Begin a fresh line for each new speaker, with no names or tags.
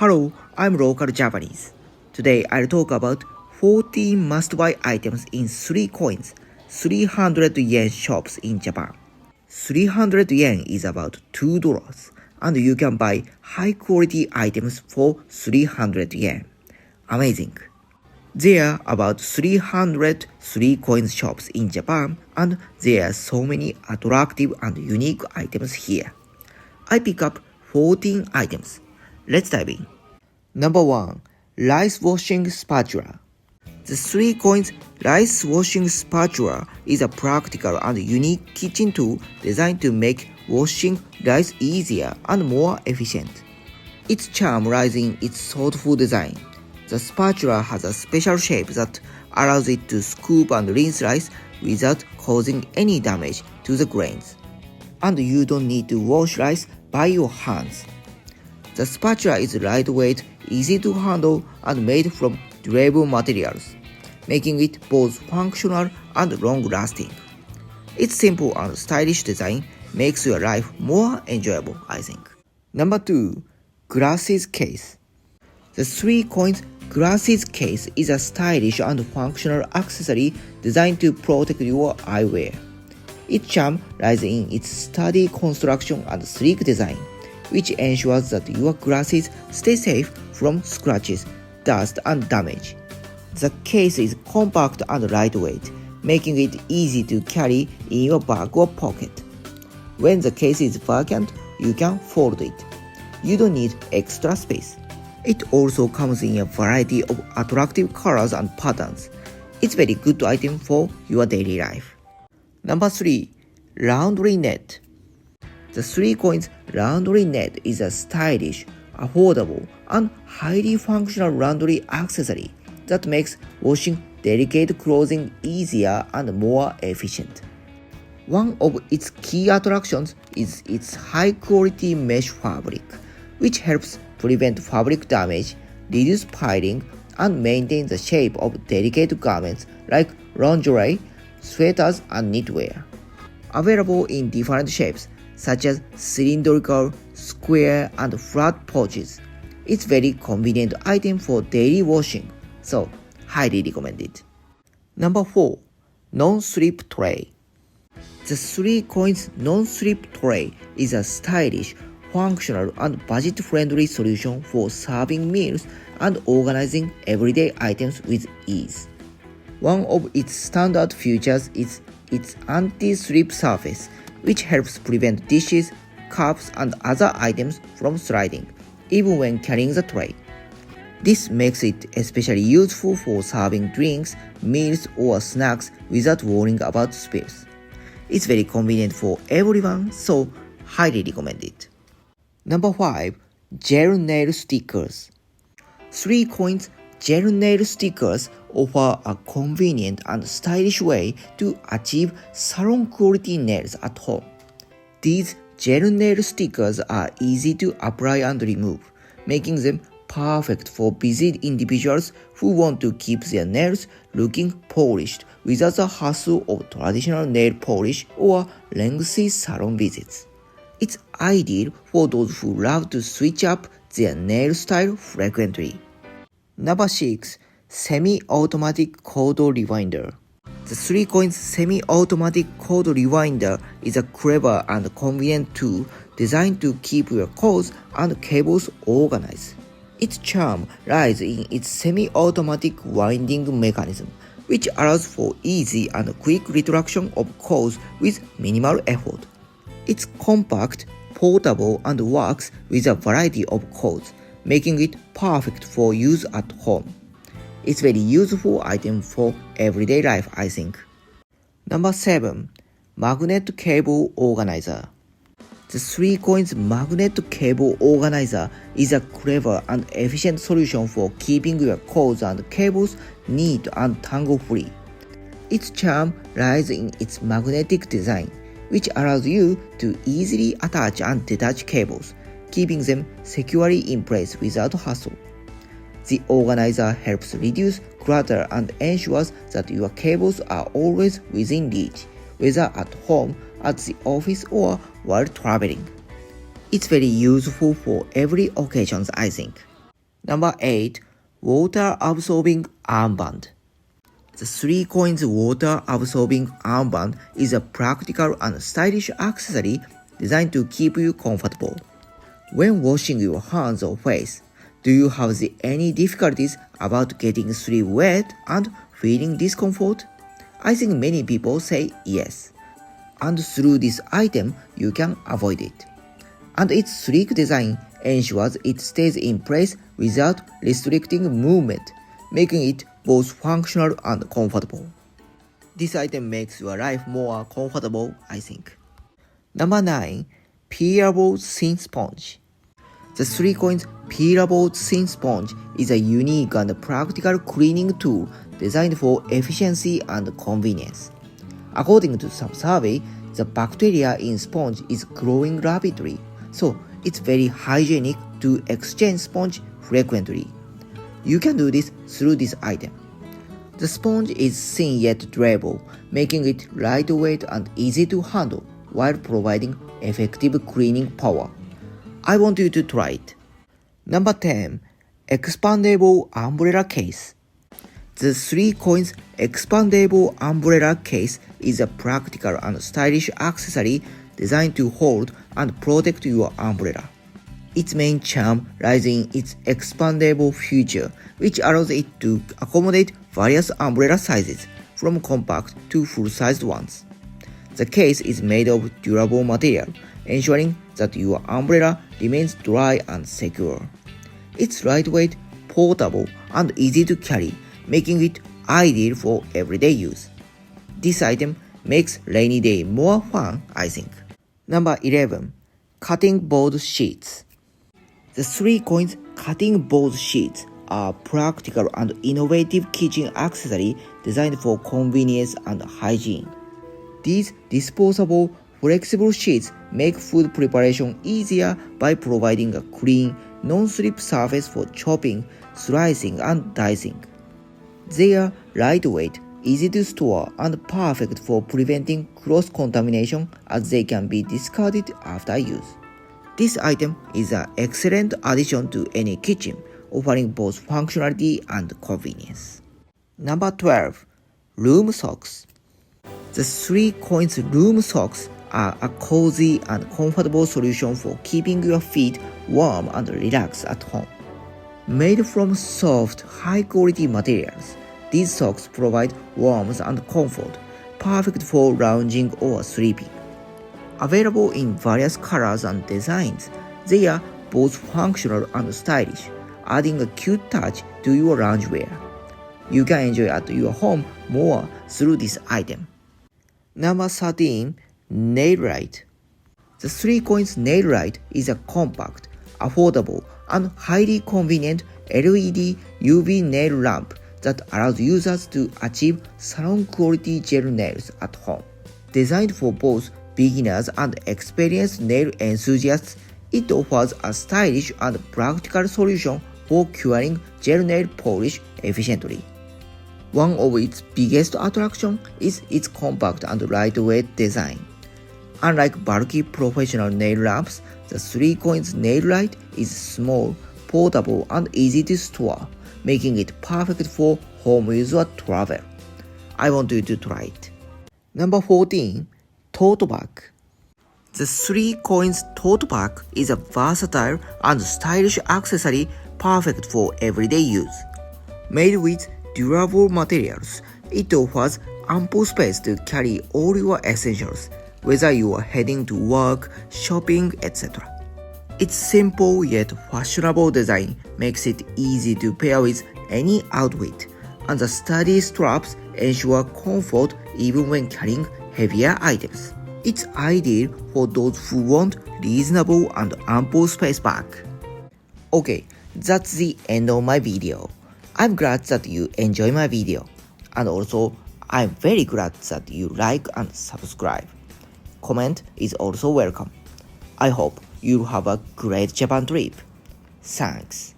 Hello, I'm local Japanese. Today I'll talk about 14 must-buy items in 3COINS, 300 yen shops in Japan. 300 yen is about $2, and you can buy high-quality items for 300 yen. Amazing! There are about 300 3COINS shops in Japan, and there are so many attractive and unique items here. I pick up 14 items. Let's dive in. Number 1. Rice washing spatula. The 3COINS rice washing spatula is a practical and unique kitchen tool designed to make washing rice easier and more efficient. Its charm lies in its thoughtful design. The spatula has a special shape that allows it to scoop and rinse rice without causing any damage to the grains. And you don't need to wash rice by your hands. The spatula is lightweight, easy to handle, and made from durable materials, making it both functional and long-lasting. Its simple and stylish design makes your life more enjoyable, I think. Number 2. Glasses case. The 3COINS glasses case is a stylish and functional accessory designed to protect your eyewear. Its charm lies in its sturdy construction and sleek design, which ensures that your glasses stay safe from scratches, dust, and damage. The case is compact and lightweight, making it easy to carry in your bag or pocket. When the case is vacant, you can fold it. You don't need extra space. It also comes in a variety of attractive colors and patterns. It's a very good item for your daily life. Number 3. Laundry net. The 3COINS laundry net is a stylish, affordable, and highly functional laundry accessory that makes washing delicate clothing easier and more efficient. One of its key attractions is its high-quality mesh fabric, which helps prevent fabric damage, reduce piling, and maintain the shape of delicate garments like lingerie, sweaters, and knitwear. Available in different shapes, such as cylindrical, square, and flat pouches. It's very convenient item for daily washing, so highly recommended. Number 4. Non-slip tray. The 3COINS non-slip tray is a stylish, functional, and budget-friendly solution for serving meals and organizing everyday items with ease. One of its standard features is its anti-slip surface, which helps prevent dishes, cups, and other items from sliding, even when carrying the tray. This makes it especially useful for serving drinks, meals, or snacks without worrying about spills. It's very convenient for everyone, so highly recommended. Number 5. Gel nail stickers. 3COINS gel nail stickers offer a convenient and stylish way to achieve salon-quality nails at home. These gel nail stickers are easy to apply and remove, making them perfect for busy individuals who want to keep their nails looking polished without the hassle of traditional nail polish or lengthy salon visits. It's ideal for those who love to switch up their nail style frequently. Number 6. Semi-automatic code rewinder. The 3COINS semi-automatic code rewinder is a clever and convenient tool designed to keep your codes and cables organized. Its charm lies in its semi-automatic winding mechanism, which allows for easy and quick retraction of codes with minimal effort. It's compact, portable, and works with a variety of codes, making it perfect for use at home. It's a very useful item for everyday life, I think. Number 7. Magnet cable organizer. The 3COINS magnet cable organizer is a clever and efficient solution for keeping your cords and cables neat and tangle-free. Its charm lies in its magnetic design, which allows you to easily attach and detach cables, keeping them securely in place without hassle. The organizer helps reduce clutter and ensures that your cables are always within reach, whether at home, at the office, or while traveling. It's very useful for every occasion, I think. Number 8. Water absorbing armband. The 3COINS water absorbing armband is a practical and stylish accessory designed to keep you comfortable. When washing your hands or face, do you have any difficulties about getting sleeve wet and feeling discomfort? I think many people say yes. And through this item, you can avoid it. And its sleek design ensures it stays in place without restricting movement, making it both functional and comfortable. This item makes your life more comfortable, I think. Number 9. Peelable Thin Sponge. The 3COINS Peelable Thin Sponge is a unique and practical cleaning tool designed for efficiency and convenience. According to some survey, the bacteria in sponge is growing rapidly, so it's very hygienic to exchange sponge frequently. You can do this through this item. The sponge is thin yet durable, making it lightweight and easy to handle while providing effective cleaning power. I want you to try it. Number 10. Expandable Umbrella Case. The 3COINS Expandable Umbrella Case is a practical and stylish accessory designed to hold and protect your umbrella. Its main charm lies in its expandable feature, which allows it to accommodate various umbrella sizes, from compact to full-sized ones. The case is made of durable material, ensuring that your umbrella remains dry and secure. It's lightweight, portable, and easy to carry, making it ideal for everyday use. This item makes rainy day more fun, I think. Number 11. Cutting Board Sheets. The 3COINS cutting board sheets are practical and innovative kitchen accessory designed for convenience and hygiene. These disposable, flexible sheets make food preparation easier by providing a clean, non-slip surface for chopping, slicing, and dicing. They are lightweight, easy to store, and perfect for preventing cross-contamination as they can be discarded after use. This item is an excellent addition to any kitchen, offering both functionality and convenience. Number 12. Room Socks. The 3COINS room socks are a cozy and comfortable solution for keeping your feet warm and relaxed at home. Made from soft, high-quality materials, these socks provide warmth and comfort, perfect for lounging or sleeping. Available in various colors and designs, they are both functional and stylish, adding a cute touch to your loungewear. You can enjoy at your home more through this item. Number 13. Nail Light. The 3COINS Nail Light is a compact, affordable, and highly convenient LED UV nail lamp that allows users to achieve salon-quality gel nails at home. Designed for both beginners and experienced nail enthusiasts, it offers a stylish and practical solution for curing gel nail polish efficiently. One of its biggest attractions is its compact and lightweight design. Unlike bulky professional nail lamps, the 3COINS Nail Light is small, portable, and easy to store, making it perfect for home use or travel. I want you to try it. Number 14. Tote Bag. The 3COINS Tote Bag is a versatile and stylish accessory perfect for everyday use. Made with durable materials, it offers ample space to carry all your essentials, whether you are heading to work, shopping, etc. Its simple yet fashionable design makes it easy to pair with any outfit, and the sturdy straps ensure comfort even when carrying heavier items. It's ideal for those who want reasonable and ample space back. Okay, that's the end of my video. I'm glad that you enjoy my video, and also I'm very glad that you like and subscribe. Comment is also welcome. I hope you'll have a great Japan trip. Thanks.